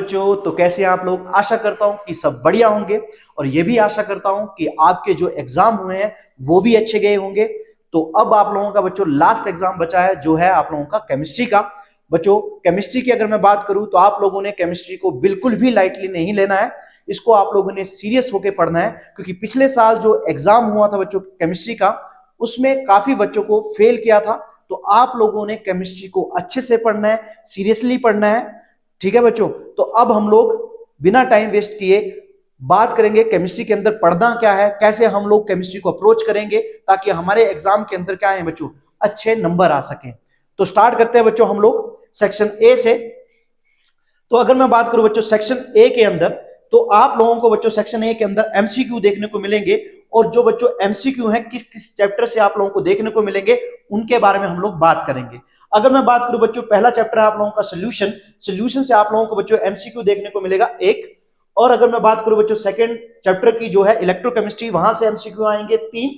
बच्चों, तो कैसे हैं आप लोग। आशा करता हूं कि सब बढ़िया होंगे और ये भी आशा करता हूं कि आपके जो एग्जाम हुए हैं वो भी अच्छे गए होंगे। तो अब आप लोगों का बच्चों लास्ट एग्जाम बचा है जो है आप लोगों का केमिस्ट्री का। बच्चों केमिस्ट्री की अगर मैं बात करूं तो आप लोगों ने केमिस्ट्री को बिल्कुल भी लाइटली नहीं लेना है, इसको आप लोगों ने सीरियस होकर पढ़ना है, क्योंकि पिछले साल जो एग्जाम हुआ था बच्चों केमिस्ट्री का उसमें काफी बच्चों को फेल किया था। तो आप लोगों ने केमिस्ट्री को अच्छे से पढ़ना है, सीरियसली पढ़ना है, ठीक है बच्चों। तो अब हम लोग बिना टाइम वेस्ट किए बात करेंगे केमिस्ट्री के अंदर पढ़ना क्या है, कैसे हम लोग केमिस्ट्री को अप्रोच करेंगे ताकि हमारे एग्जाम के अंदर क्या है बच्चों अच्छे नंबर आ सके। तो स्टार्ट करते हैं बच्चों हम लोग सेक्शन ए से। तो अगर मैं बात करूं बच्चों सेक्शन ए के अंदर, तो आप लोगों को बच्चों सेक्शन ए के अंदर एमसीक्यू देखने को मिलेंगे, और जो बच्चों एमसीक्यू हैं किस किस चैप्टर से आप लोगों को देखने को मिलेंगे उनके बारे में हम लोग बात करेंगे। अगर मैं बात करूं बच्चों पहला चैप्टर है आप लोगों का सोल्यूशन, सोल्यूशन से आप लोगों को बच्चों एमसीक्यू देखने को मिलेगा एक। और अगर मैं बात करूं बच्चों सेकंड चैप्टर की जो है इलेक्ट्रोकेमिस्ट्री, वहां से एमसीक्यू आएंगे 3।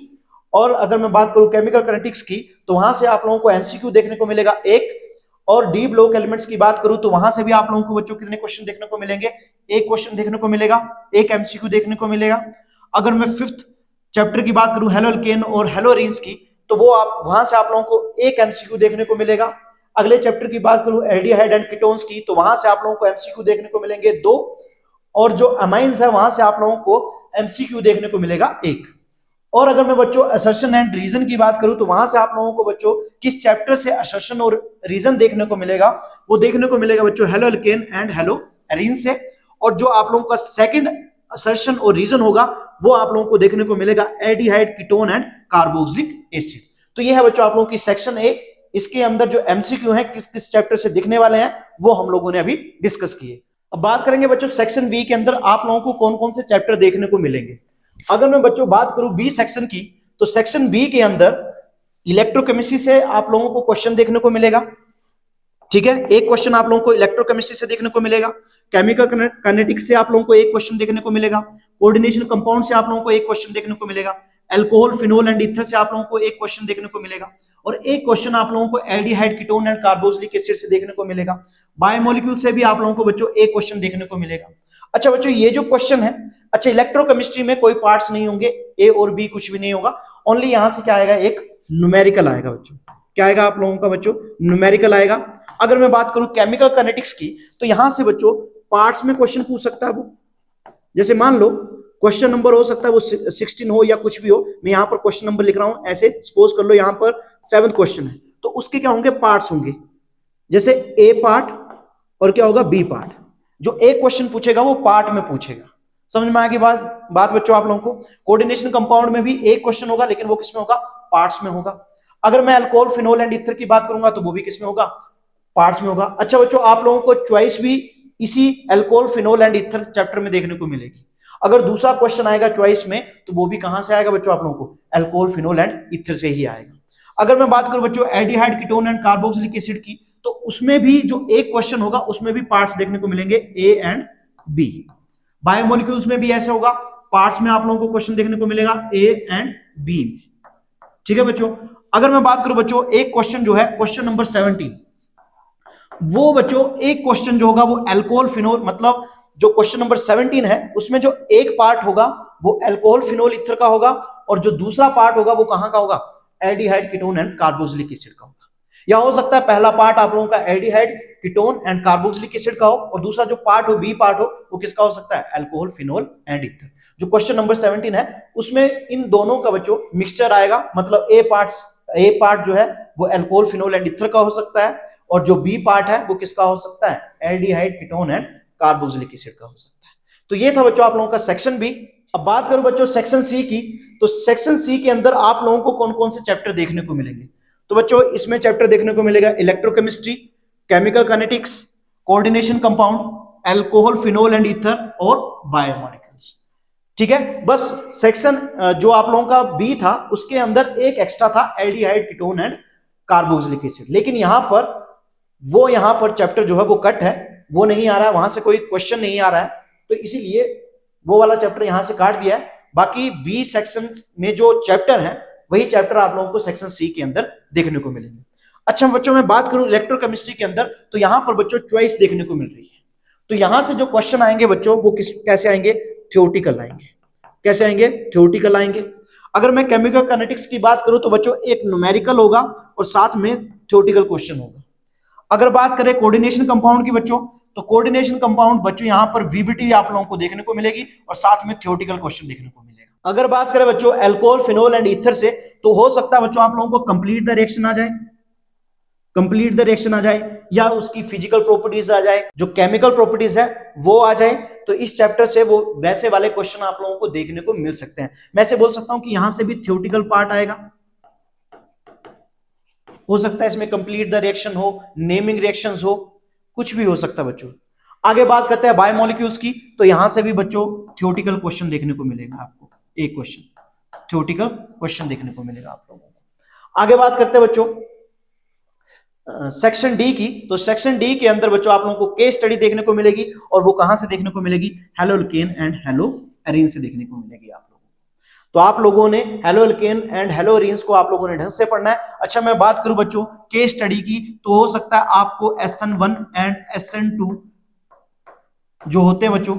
और अगर मैं बात करूं केमिकल काइनेटिक्स की तो वहां से आप लोगों को एमसीक्यू देखने को मिलेगा एक। और डी ब्लॉक एलिमेंट्स की बात करूं तो वहां से भी आप लोगों को बच्चों कितने क्वेश्चन देखने को मिलेंगे, एक क्वेश्चन देखने को मिलेगा, एक एमसीक्यू देखने को मिलेगा। अगर मैं फिफ्थ चैप्टर की बात करूं हेलो एल्केन और हेलो एरीन्स की, तो वो आप वहां से आप लोगों को एक एमसीक्यू देखने को मिलेगा। अगले चैप्टर की बात करूं एल्डिहाइड एंड कीटोन्स की, तो वहां से आप लोगों को एमसीक्यू देखने को मिलेंगे 2। और जो अमाइंस है वहां से आप लोगों को एमसीक्यू देखने को मिलेगा 1। और अगर मैं बच्चों असर्शन एंड रीजन की बात करूं तो वहां से आप लोगों को बच्चों किस चैप्टर से असर्शन और रीजन देखने को मिलेगा, वो देखने को मिलेगा बच्चों halo alkane and hello arene से। और जो आप लोगों का सेकंड असर्शन और रीजन होगा वो आप लोगों को देखने को मिलेगा aldehyde ketone and carboxylic acid. तो ये है बच्चों आप लोगों की सेक्शन ए। इसके अंदर जो एमसीक्यू है किस किस चैप्टर से दिखने वाले हैं वो हम लोगों ने अभी डिस्कस किए। अब बात करेंगे बच्चों सेक्शन बी के अंदर आप लोगों को कौन कौन से चैप्टर देखने को मिलेंगे। अगर मैं बच्चों बात करूं बी सेक्शन की, तो सेक्शन बी के अंदर इलेक्ट्रोकेमिस्ट्री से आप लोगों को क्वेश्चन देखने को मिलेगा, ठीक है, एक क्वेश्चन आप लोगों को इलेक्ट्रोकेमिस्ट्री से देखने को मिलेगा। केमिकल काइनेटिक्स से आप लोगों को एक क्वेश्चन देखने को मिलेगा। कोऑर्डिनेशन कंपाउंड से आप लोगों को एक क्वेश्चन देखने को मिलेगा। अल्कोहल, फिनोल एंड ईथर से आप लोगों को एक क्वेश्चन देखने को मिलेगा। और एक क्वेश्चन आप लोगों को aldehyde ketone and carboxylic acid से देखने को मिलेगा। बायोमोलिक्यूल से भी आप लोगों को बच्चों एक क्वेश्चन देखने को मिलेगा। अच्छा बच्चों ये जो क्वेश्चन है, अच्छा इलेक्ट्रोकेमिस्ट्री में कोई पार्ट्स नहीं होंगे, ए और बी कुछ भी नहीं होगा, ओनली यहां से क्या आएगा एक न्यूमेरिकल आएगा बच्चों। क्या आएगा आप लोगों का बच्चों न्यूमेरिकल आएगा। अगर मैं बात करूं केमिकल काइनेटिक्स की, तो यहां से बच्चों पार्ट्स में क्वेश्चन पूछ सकता है वो, जैसे मान लो क्वेश्चन नंबर हो सकता है वो 16 हो या कुछ भी हो, मैं यहां पर क्वेश्चन नंबर लिख रहा हूं, ऐसे सपोज कर लो यहां पर 7 क्वेश्चन है, तो उसके क्या होंगे पार्ट्स होंगे, जैसे ए पार्ट और क्या होगा बी पार्ट। जो एक क्वेश्चन पूछेगा वो पार्ट में पूछेगा। समझ में आएगी बात बच्चों आप लोगों को। कोऑर्डिनेशन कंपाउंड में भी एक क्वेश्चन होगा लेकिन वो किसमें होगा, पार्ट्स में होगा। अगर मैं अल्कोहल, फिनोल एंड ईथर की बात करूंगा तो वो भी किसमें होगा, पार्ट्स में होगा। अच्छा बच्चों आप लोगों को चॉइस भी इसी alcohol, phenol and ether chapter में देखने को मिलेगी। अगर दूसरा क्वेश्चन आएगा चॉइस में तो वो भी कहां से आएगा बच्चों आप लोगों को, अल्कोहल, फिनोल एंड ईथर से ही आएगा। अगर मैं बात करूं बच्चों aldehyde ketone and carboxylic acid की, तो उसमें भी जो एक क्वेश्चन होगा उसमें भी पार्ट्स देखने को मिलेंगे ए एंड बी। बायोमोलिक्यूल्स में भी ऐसे होगा, पार्ट्स में आप लोगों को क्वेश्चन देखने को मिलेगा ए एंड बी, ठीक है बच्चों। अगर मैं बात करूं बच्चों एक क्वेश्चन जो है क्वेश्चन नंबर 17, वो बच्चों एक क्वेश्चन जो होगा वो अल्कोहल, फिनोल, मतलब जो क्वेश्चन नंबर 17 है उसमें जो एक पार्ट होगा वो अल्कोहल, फिनोल, ईथर का होगा, और जो दूसरा पार्ट होगा वो कहां का होगा, aldehyde ketone and carboxylic acid का होगा। या हो सकता है पहला पार्ट आप लोगों का aldehyde ketone and carboxylic acid का हो और दूसरा जो पार्ट हो बी पार्ट हो वो किसका हो सकता है, अल्कोहल, फिनोल एंड ईथर। जो क्वेश्चन नंबर 17 है उसमें इन दोनों का बच्चों मिक्सचर आएगा, मतलब ए पार्ट जो है वो अल्कोहल, फिनोल एंड ईथर का हो सकता है, और जो बी पार्ट है वो किसका हो सकता है, aldehyde ketone and carboxylic acid का हो सकता है। तो ये था बच्चों आप लोगों का सेक्शन बी। अब बात करूं बच्चों सेक्शन सी की, तो सेक्शन सी के अंदर आप लोगों को कौन कौन से चैप्टर देखने को मिलेंगे। तो बच्चों इसमें चैप्टर देखने को मिलेगा electrochemistry, chemical kinetics, coordination compound, alcohol, phenol and ether और बायोमोलिक्यूल्स, ठीक है। बस सेक्शन जो आप लोगों का बी था उसके अंदर एक एक्स्ट्रा था aldehyde ketone and carboxylic acid, लेकिन यहां पर चैप्टर जो है वो कट है, वो नहीं आ रहा है, वहां से कोई क्वेश्चन नहीं आ रहा है, तो इसीलिए वो वाला चैप्टर यहां से काट दिया है। बाकी बी सेक्शन में जो चैप्टर है वही चैप्टर आप लोगों को सेक्शन सी के अंदर देखने को मिलेंगे। अच्छा बच्चों मैं बात करूं इलेक्ट्रोकेमिस्ट्री के अंदर, तो यहां पर बच्चों चॉइस देखने को मिल रही है। तो यहां से जो क्वेश्चन आएंगे बच्चों वो कैसे आएंगे, थ्योरेटिकल आएंगे। कैसे आएंगे, थ्योरेटिकल आएंगे। अगर मैं केमिकल काइनेटिक्स की बात करूं तो बच्चों एक न्यूमेरिकल होगा और साथ में थ्योरेटिकल क्वेश्चन होगा। अगर बात करें कोऑर्डिनेशन कंपाउंड की बच्चों, तो कोऑर्डिनेशन कंपाउंड बच्चों यहां पर वीबीटी आप लोगों को देखने को मिलेगी और साथ में थ्योरेटिकल क्वेश्चन देखने को मिलेगा। अगर बात करें बच्चों अल्कोहल, फिनोल एंड ईथर से, तो हो सकता है बच्चों आप लोगों को कंप्लीट द रिएक्शन आ जाए, कंप्लीट द रिएक्शन आ जाए, या उसकी फिजिकल प्रॉपर्टीज आ जाए, जो केमिकल प्रॉपर्टीज है वो आ जाए। तो इस चैप्टर से वो वैसे वाले क्वेश्चन आप लोगों को देखने को मिल सकते हैं। मैं से बोल सकता हूं कि यहां से भी थ्योरेटिकल पार्ट आएगा, हो सकता है इसमें कंप्लीट द रिएक्शन हो, नेमिंग रिएक्शंस हो, कुछ भी हो सकता है बच्चों। आगे बात करते हैं बायोमोलिक्यूल्स की, तो यहां से भी बच्चों थ्योरेटिकल क्वेश्चन देखने को मिलेगा आपको, एक क्वेश्चन थ्योरेटिकल क्वेश्चन देखने को मिलेगा आप लोगों को। आगे बात करते हैं बच्चों सेक्शन डी की, तो सेक्शन डी के अंदर बच्चों आप लोगों को केस स्टडी देखने को मिलेगी, और वो कहां से देखने को मिलेगी, हेलोअल्केन एंड हेलोअरीन से देखने को मिलेगी आप लोगों को। तो आप लोगों ने हेलोअल्केन एंड हेलोअरीन्स को आप लोगों ने ढंग से पढ़ना है। अच्छा मैं बात करूं बच्चों केस स्टडी की, तो हो सकता है आपको SN1 एंड SN2 जो होते हैं बच्चों,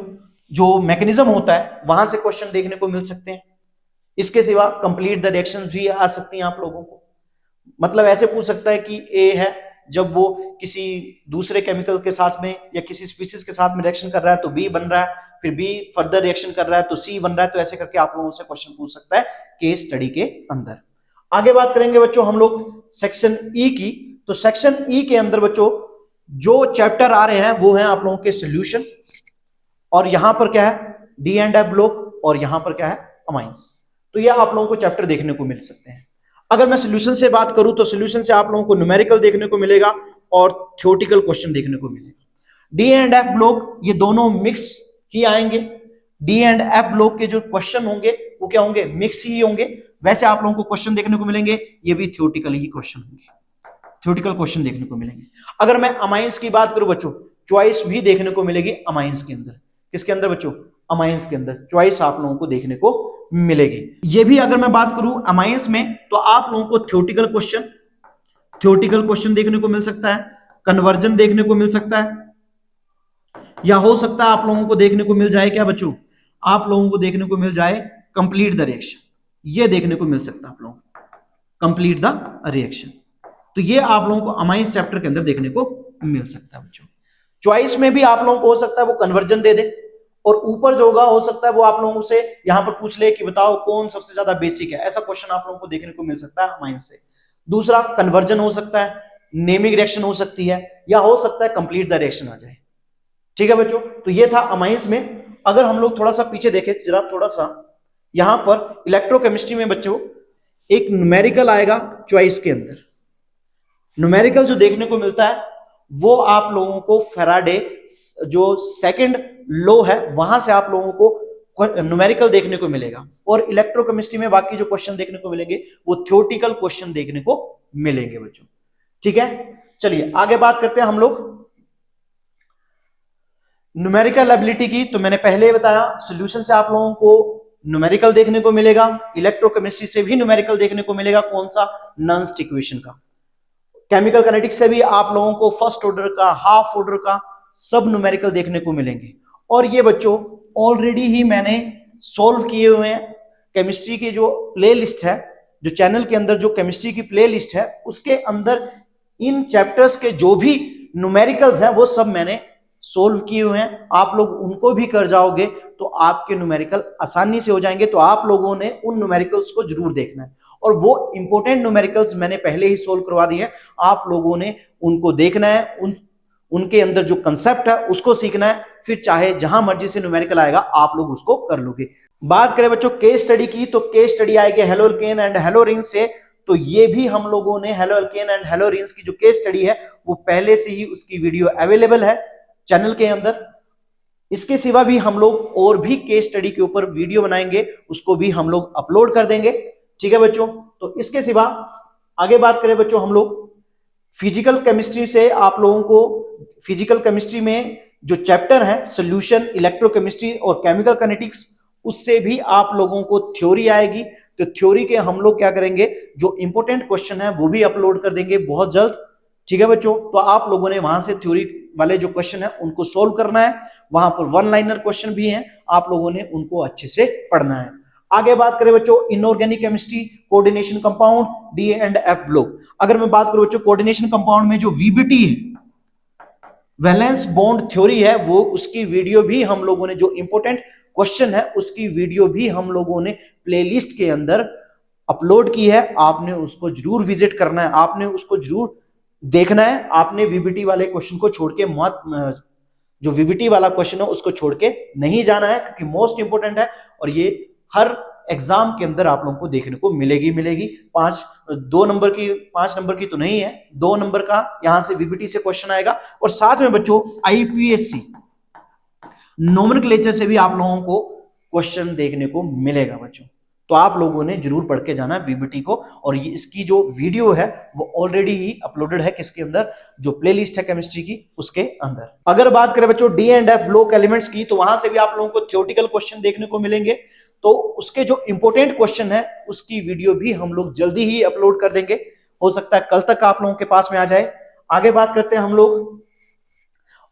जो मैकेनिज्म होता है वहां से क्वेश्चन देखने को मिल सकते हैं। इसके सिवा कंप्लीट द रिएक्शंस भी आ सकती हैं आप लोगों को। मतलब ऐसे पूछ सकता है कि ए है, जब वो किसी दूसरे केमिकल के साथ में या किसी स्पीसीज के साथ में रिएक्शन कर रहा है तो बी बन रहा है, फिर बी फर्दर रिएक्शन कर रहा है तो सी बन रहा है। तो ऐसे करके आप लोगों से क्वेश्चन पूछ सकता है केस स्टडी के अंदर। आगे बात करेंगे बच्चों हम लोग सेक्शन ई की, तो सेक्शन ई के अंदर बच्चों जो चैप्टर आ रहे हैं वो है आप लोगों के सोल्यूशन, और यहां पर क्या है डी एंड एफ ब्लॉक, और यहां पर क्या है अमाइंस। तो ये आप लोगों को चैप्टर देखने को मिल सकते हैं। अगर मैं सॉल्यूशन से बात करूं तो सॉल्यूशन से आप लोगों को न्यूमेरिकल देखने को मिलेगा और थ्योरेटिकल क्वेश्चन देखने को मिलेगा। डी एंड एफ ब्लॉक ये दोनों मिक्स ही आएंगे। डी एंड एफ ब्लॉक के जो क्वेश्चन होंगे वो क्या होंगे, मिक्स ही होंगे। वैसे आप लोगों को क्वेश्चन देखने को मिलेंगे, ये भी थ्योरेटिकल ही क्वेश्चन होंगे, थ्योरेटिकल क्वेश्चन देखने को मिलेंगे। अगर मैं अमाइंस की बात करूं बच्चों, चॉइस भी देखने को मिलेगी अमाइंस के अंदर। किसके अंदर बच्चों, अमाइंस के अंदर चॉइस आप लोगों को देखने को मिलेगी। ये भी अगर मैं बात करूं अमाइंस में, तो आप लोगों को थ्योरेटिकल क्वेश्चन देखने को मिल सकता है, कन्वर्जन देखने को मिल सकता है, या हो सकता है आप लोगों को देखने को मिल जाए क्या बच्चों, आप लोगों को देखने को मिल जाए कंप्लीट द रिएक्शन। ये देखने को मिल सकता है आप लोगों को कंप्लीट द रिएक्शन। तो ये आप लोगों को अमाइंस चैप्टर के अंदर देखने को मिल सकता है बच्चों। चॉइस में भी आप लोगों को हो सकता है वो कन्वर्जन दे दे, और ऊपर जो होगा हो सकता है वो आप लोगों से यहां पर पूछ ले कि बताओ कौन सबसे ज्यादा बेसिक है। ऐसा क्वेश्चन आप लोगों को देखने को मिल सकता है अमाइंस से। दूसरा कन्वर्जन हो सकता है, नेमिंग रिएक्शन हो सकती है, या हो सकता है कंप्लीट द रिएक्शन आ जाए। ठीक है बच्चों, तो ये था अमाइंस में। अगर हम लोग थोड़ा सा पीछे देखें जरा, थोड़ा सा यहां पर इलेक्ट्रोकेमिस्ट्री में बच्चों एक न्यूमेरिकल आएगा चॉइस के अंदर। न्यूमेरिकल जो देखने को मिलता है वो आप लोगों को फैराडे जो सेकंड लॉ है वहां से आप लोगों को न्यूमेरिकल देखने को मिलेगा, और इलेक्ट्रोकेमिस्ट्री में बाकी जो क्वेश्चन देखने को मिलेंगे वो थ्योरेटिकल क्वेश्चन देखने को मिलेंगे बच्चों। ठीक है, चलिए आगे बात करते हैं हम लोग न्यूमेरिकल एबिलिटी की। तो मैंने पहले ही बताया सॉल्यूशन से आप लोगों को न्यूमेरिकल देखने को मिलेगा, इलेक्ट्रोकेमिस्ट्री से भी न्यूमेरिकल देखने को मिलेगा। कौन सा, नॉन इक्वेशन का। केमिकल काइनेटिक्स से भी आप लोगों को फर्स्ट ऑर्डर का, हाफ ऑर्डर का सब न्यूमेरिकल देखने को मिलेंगे। और ये बच्चों ऑलरेडी ही मैंने सॉल्व किए हुए हैं। केमिस्ट्री की जो प्लेलिस्ट है, जो चैनल के अंदर जो केमिस्ट्री की प्लेलिस्ट है उसके अंदर इन चैप्टर्स के जो भी न्यूमेरिकल्स हैं वो सब मैंने सोल्व किए हुए हैं। आप लोग उनको भी कर जाओगे तो आपके न्यूमेरिकल आसानी से हो जाएंगे। तो आप लोगों ने उन न्यूमेरिकल्स को जरूर देखना है, और वो इंपॉर्टेंट न्यूमेरिकल्स मैंने पहले ही सोल्व करवा दिए हैं। आप लोगों ने उनको देखना है, उनके अंदर जो कंसेप्ट है उसको सीखना है, फिर चाहे जहां मर्जी से न्यूमेरिकल आएगा आप लोग उसको कर लोगे। बात करें बच्चों केस स्टडी की, तो केस स्टडी आएगी हेलोअल्केन एंड हेलोअरीन से। तो ये भी हम लोगों ने हेलोअल्केन एंड हेलोअरीन की जो केस स्टडी है वो पहले से ही उसकी वीडियो अवेलेबल है चैनल के अंदर। इसके सिवा भी हम लोग और भी केस स्टडी के ऊपर वीडियो बनाएंगे, उसको भी हम लोग अपलोड कर देंगे। ठीक है बच्चों, तो इसके सिवा आगे बात करें बच्चों हम लोग फिजिकल केमिस्ट्री से, आप लोगों को फिजिकल केमिस्ट्री में जो चैप्टर है सॉल्यूशन, इलेक्ट्रोकेमिस्ट्री और केमिकल काइनेटिक्स, उससे भी आप लोगों को थ्योरी आएगी। तो थ्योरी के हम लोग क्या करेंगे, जो इंपॉर्टेंट क्वेश्चन है वो भी अपलोड कर देंगे बहुत जल्द। ठीक है बच्चों, तो आप लोगों ने वहां से थ्योरी वाले जो क्वेश्चन है उनको सोल्व करना है, वहां पर वन लाइनर क्वेश्चन भी हैं, आप लोगों ने उनको अच्छे से पढ़ना है। आगे बात करें बच्चों inorganic chemistry coordination compound D and F block. अगर मैं बात करूं बच्चों कोऑर्डिनेशन कंपाउंड में जो वीबीटी है, वैलेंस बॉन्ड थ्योरी है, वो उसकी वीडियो भी हम लोगों ने, जो इंपॉर्टेंट क्वेश्चन है उसकी वीडियो भी हम लोगों ने प्लेलिस्ट के अंदर अपलोड की है। आपने उसको जरूर विजिट करना है, आपने उसको जरूर देखना है। आपने वीबीटी वाले क्वेश्चन को छोड़ के मत, जो वीबीटी वाला क्वेश्चन है उसको छोड़ के नहीं जाना है, क्योंकि मोस्ट इंपोर्टेंट है और ये हर एग्जाम के अंदर आप लोगों को देखने को मिलेगी। 5 नंबर की तो नहीं है, 2 नंबर का यहां से वीबीटी से क्वेश्चन आएगा। और साथ में बच्चों आईपीएससी नोमेनक्लेचर से भी आप लोगों को क्वेश्चन देखने को मिलेगा बच्चों। तो आप लोगों ने जरूर पढ़ के जाना बीबीटी को। और ये इसकी जो वीडियो है वो ऑलरेडी ही अपलोडेड है किसके अंदर, जो प्लेलिस्ट है केमिस्ट्री की उसके अंदर। अगर बात करें बच्चों D and F block elements की, तो वहां से भी आप लोगों को थ्योरेटिकल क्वेश्चन देखने को मिलेंगे। तो उसके जो इंपॉर्टेंट क्वेश्चन है उसकी वीडियो भी हम लोग जल्दी ही अपलोड कर देंगे, हो सकता है कल तक आप लोगों के पास में आ जाए। आगे बात करते हैं हम लोग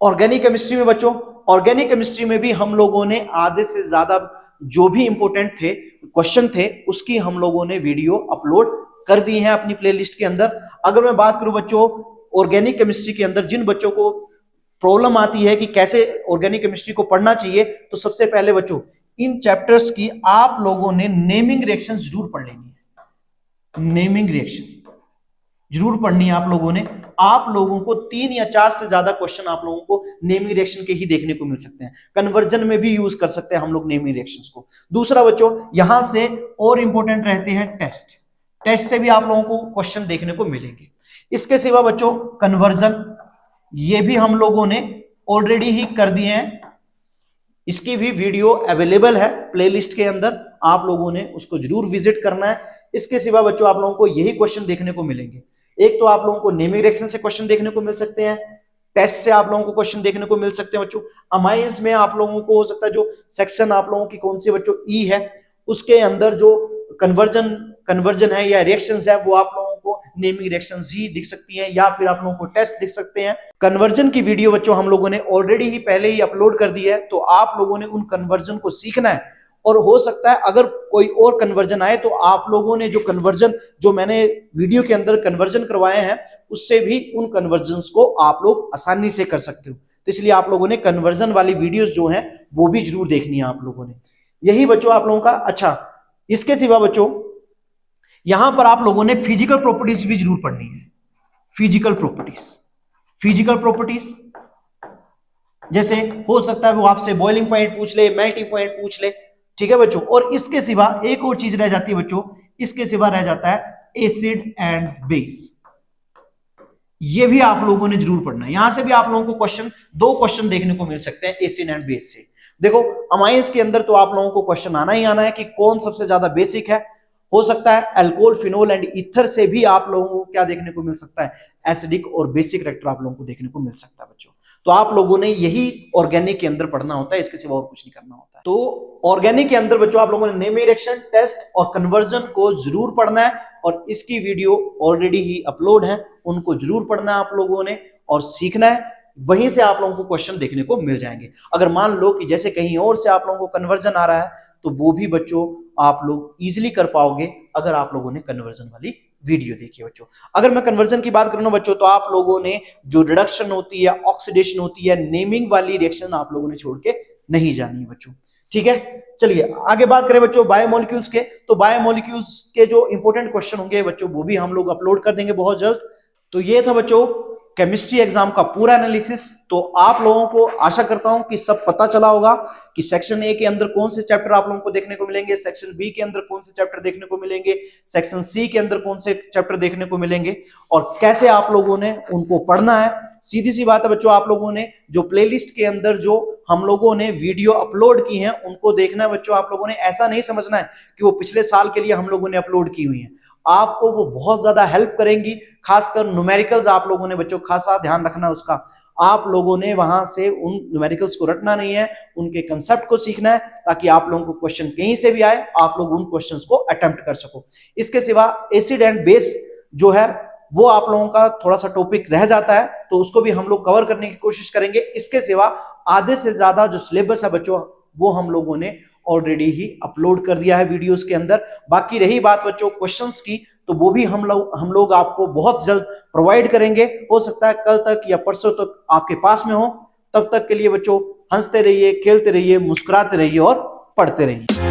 ऑर्गेनिक केमिस्ट्री में बच्चों। ऑर्गेनिक केमिस्ट्री में भी हम लोगों ने आधे से ज्यादा जो भी इंपॉर्टेंट थे क्वेश्चन थे उसकी हम लोगों ने वीडियो अपलोड कर दी है अपनी प्लेलिस्ट के अंदर। अगर मैं बात करूं बच्चों ऑर्गेनिक केमिस्ट्री के अंदर जिन बच्चों को प्रॉब्लम आती है कि कैसे ऑर्गेनिक केमिस्ट्री को पढ़ना चाहिए, तो सबसे पहले बच्चों इन चैप्टर्स की आप लोगों ने नेमिंग रिएक्शन जरूर पढ़ लेनी है। नेमिंग रिएक्शन जरूर पढ़नी है आप लोगों ने। आप लोगों को 3 या 4 से ज्यादा क्वेश्चन आप लोगों को नेमिंग रिएक्शन के ही देखने को मिल सकते हैं। कन्वर्जन में भी यूज कर सकते हैं हम लोग नेमिंग रिएक्शंस को। दूसरा बच्चों यहां से और इंपॉर्टेंट रहते हैं टेस्ट। टेस्ट से भी आप लोगों को क्वेश्चन देखने को मिलेंगे। इसके सिवा बच्चों कन्वर्जन, ये भी हम लोगों ने ऑलरेडी ही कर दिए हैं, इसकी भी वीडियो अवेलेबल है प्लेलिस्ट के अंदर, आप लोगों ने उसको जरूर विजिट करना है। इसके सिवा बच्चों आप लोगों को यही क्वेश्चन देखने को मिलेंगे। एक तो आप लोगों को नेमिंग रिएक्शन से क्वेश्चन देखने को मिल सकते हैं, टेस्ट से आप लोगों को क्वेश्चन देखने को मिल सकते हैं बच्चों। अमाइंस में आप लोगों को हो सकता है जो सेक्शन आप लोगों की कौन सी बच्चों ई है, उसके अंदर जो कन्वर्जन है या रिएक्शंस है वो आप लोगों को नेमिंग रिएक्शंस ही दिख सकती हैं, या फिर आप लोगों को टेस्ट दिख सकते हैं। कन्वर्जन की वीडियो बच्चों हम लोगों ने ऑलरेडी ही पहले ही अपलोड कर दी है, तो आप लोगों ने उन कन्वर्जन को सीखना है। और हो सकता है अगर कोई और कन्वर्जन आए तो आप लोगों ने जो कन्वर्जन जो मैंने वीडियो के अंदर कन्वर्जन करवाए हैं उससे भी उन कन्वर्जन्स को आप लोग आसानी से कर सकते हो। तो इसलिए आप लोगों ने कन्वर्जन वाली वीडियोस जो हैं वो भी जरूर देखनी है आप लोगों ने। यही बच्चों आप लोगों का। अच्छा, इसके सिवा बच्चों यहां पर आप लोगों ने फिजिकल प्रॉपर्टीज भी जरूर पढ़नी है। फिजिकल प्रॉपर्टीज जैसे हो सकता है वो आपसे बॉइलिंग पॉइंट पूछ ले, मेल्टिंग पॉइंट पूछ ले, ठीक है बच्चों। और इसके सिवा एक और चीज रह जाती है बच्चों, इसके सिवा रह जाता है एसिड एंड बेस। ये भी आप लोगों ने जरूर पढ़ना है। यहां से भी आप लोगों को 2 क्वेश्चन देखने को मिल सकते हैं एसिड एंड बेस से। देखो अमाइंस के अंदर तो आप लोगों को क्वेश्चन आना ही आना है कि कौन सबसे ज्यादा बेसिक है। हो सकता है अल्कोहल, फिनोल एंड ईथर से भी आप लोगों को क्या देखने को मिल सकता है, एसिडिक और बेसिक कैरेक्टर आप लोगों को देखने को मिल सकता है बच्चों। तो आप लोगों ने यही ऑर्गेनिक के अंदर पढ़ना होता है, इसके सिवा और कुछ नहीं करना होता है। तो ऑर्गेनिक के अंदर बच्चों आप लोगों ने नेमिंग रिएक्शन, टेस्ट और कन्वर्जन को जरूर पढ़ना है, और इसकी वीडियो ऑलरेडी ही अपलोड है, उनको जरूर पढ़ना है आप लोगों ने और सीखना है। वहीं से आप लोगों को क्वेश्चन देखने को मिल जाएंगे। अगर मान लो कि जैसे कहीं और से आप लोगों को कन्वर्जन आ रहा है तो वो भी बच्चों आप लोग इजीली कर पाओगे अगर आप लोगों ने कन्वर्जन वाली वीडियो देखी है बच्चों। अगर मैं कन्वर्जन की बात करूं ना बच्चों, तो आप लोगों ने जो रिडक्शन होती है, ऑक्सीडेशन होती है, नेमिंग वाली रिएक्शन आप लोगों ने छोड़ के नहीं जानी है बच्चों, ठीक है। चलिए आगे बात करें बच्चों बायोमोलिक्यूल्स के। तो बायोमोलिक्यूल्स के जो इंपॉर्टेंट क्वेश्चन होंगे बच्चों वो भी हम लोग अपलोड कर देंगे बहुत जल्द। तो ये था बच्चों केमिस्ट्री एग्जाम का पूरा एनालिसिस। तो आप लोगों को आशा करता हूं कि सब पता चला होगा कि सेक्शन ए के अंदर कौन से चैप्टर आप लोगों को देखने को मिलेंगे, सेक्शन बी के अंदर कौन से चैप्टर देखने को मिलेंगे, सेक्शन सी के अंदर कौन से चैप्टर देखने को मिलेंगे, और कैसे आप लोगों ने उनको पढ़ना है। सीधी सी बात है बच्चों, आप लोगों ने जो प्लेलिस्ट के अंदर जो हम लोगों ने वीडियो अपलोड की है उनको देखना है बच्चों। आप लोगों ने ऐसा नहीं समझना है कि वो पिछले साल के लिए हम लोगों ने अपलोड की हुई है, आपको वो बहुत ज्यादा हेल्प करेंगी। खासकर न्यूमेरिकल्स आप लोगों ने बच्चों खासा ध्यान रखना है उसका। आप लोगों ने वहां से उन न्यूमेरिकल्स को रटना नहीं है, उनके कंसेप्ट को सीखना है, ताकि आप लोगों को क्वेश्चन कहीं से भी आए आप लोग उन क्वेश्चंस को अटेम्प्ट कर सको। इसके सिवा एसिड एंड बेस जो है वो आप लोगों का थोड़ा सा टॉपिक रह जाता है, तो उसको भी हम लोग कवर करने की कोशिश करेंगे। इसके सिवा आधे से ज्यादा जो सिलेबस है बच्चों, वो हम लोगों ने ऑलरेडी ही अपलोड कर दिया है वीडियोस के अंदर। बाकी रही बात बच्चों क्वेश्चंस की, तो वो भी हम लोग आपको बहुत जल्द प्रोवाइड करेंगे। हो सकता है कल तक या परसों तक आपके पास में हो। तब तक के लिए बच्चों हंसते रहिए, खेलते रहिए, मुस्कुराते रहिए और पढ़ते रहिए।